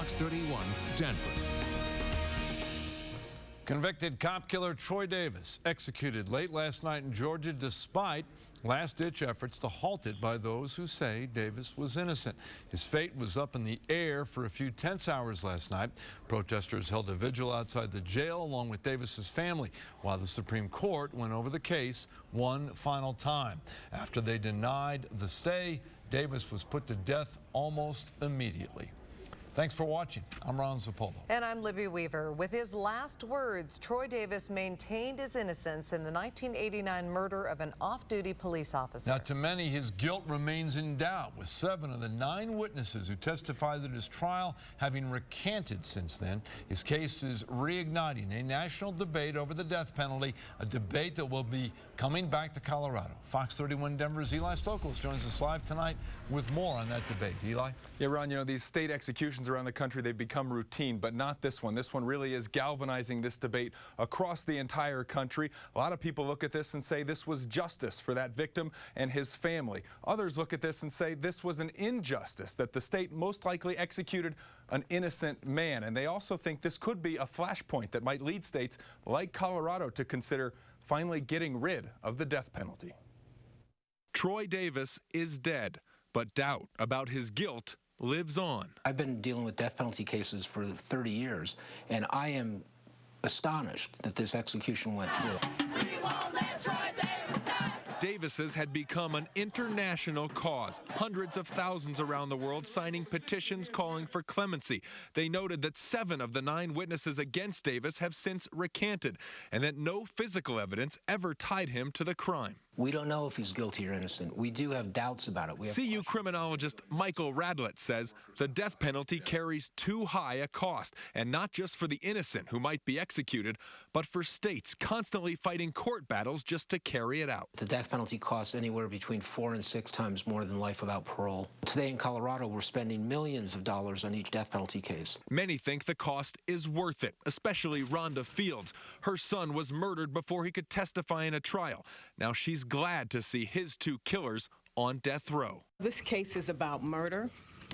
Fox 31, Denver. Convicted cop killer Troy Davis executed late last night in Georgia despite last-ditch efforts to halt it by those who say Davis was innocent. His fate was up in the air for a few tense hours last night. Protesters held a vigil outside the jail along with Davis's family while the Supreme Court went over the case one final time. After they denied the stay, Davis was put to death almost immediately. Thanks for watching. I'm Ron Zapoldo. And I'm Libby Weaver. With his last words, Troy Davis maintained his innocence in the 1989 murder of an off-duty police officer. Now, to many, his guilt remains in doubt, with 7 of the 9 witnesses who testified at his trial having recanted since then. His case is reigniting a national debate over the death penalty, a debate that will be coming back to Colorado. Fox 31 Denver's Eli Stokos joins us live tonight with more on that debate. Eli? Yeah, Ron, you know, these state executions around the country, they've become routine, but not this one. This one really is galvanizing this debate across the entire country. A lot of people look at this and say this was justice for that victim and his family. Others look at this and say this was an injustice, that the state most likely executed an innocent man. And they also think this could be a flashpoint that might lead states like Colorado to consider finally getting rid of the death penalty. Troy Davis is dead, but doubt about his guilt lives on. I've been dealing with death penalty cases for 30 years, and I am astonished that this execution went through. We won't let Troy Davis die. Davis's had become an international cause. Hundreds of thousands around the world signing petitions calling for clemency. They noted that 7 of the 9 witnesses against Davis have since recanted, and that no physical evidence ever tied him to the crime. We don't know if he's guilty or innocent. We do have doubts about it. CU criminologist Michael Radlett says the death penalty carries too high a cost, and not just for the innocent who might be executed, but for states constantly fighting court battles just to carry it out. The death penalty costs anywhere between 4 and 6 times more than life without parole. Today in Colorado, we're spending millions of dollars on each death penalty case. Many think the cost is worth it, especially Rhonda Fields. Her son was murdered before he could testify in a trial. Now she's glad to see his 2 killers on death row. This case is about murder,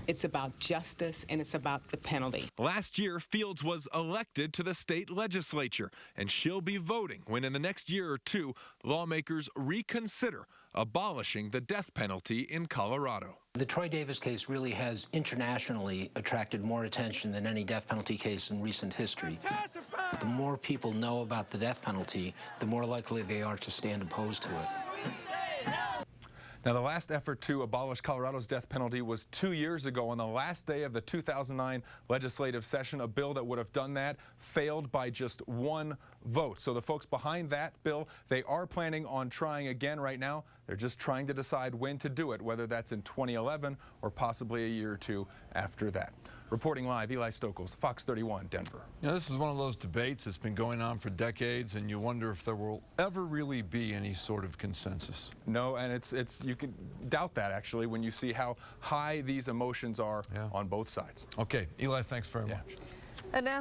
it's about justice, and it's about the penalty. Last year, Fields was elected to the state legislature, and she'll be voting when in the next year or 2, lawmakers reconsider abolishing the death penalty in Colorado. The Troy Davis case really has internationally attracted more attention than any death penalty case in recent history. The more people know about the death penalty, the more likely they are to stand opposed to it. Now, the last effort to abolish Colorado's death penalty was 2 years ago on the last day of the 2009 legislative session. A bill that would have done that failed by just 1 vote. So the folks behind that bill, they are planning on trying again right now. They're just trying to decide when to do it, whether that's in 2011 or possibly a year or 2 after that. Reporting live, Eli Stokos, Fox 31, Denver. You know, this is one of those debates that's been going on for decades, and you wonder if there will ever really be any sort of consensus. No, and it's you can doubt that, actually, when you see how high these emotions are on both sides. Okay, Eli, thanks very much.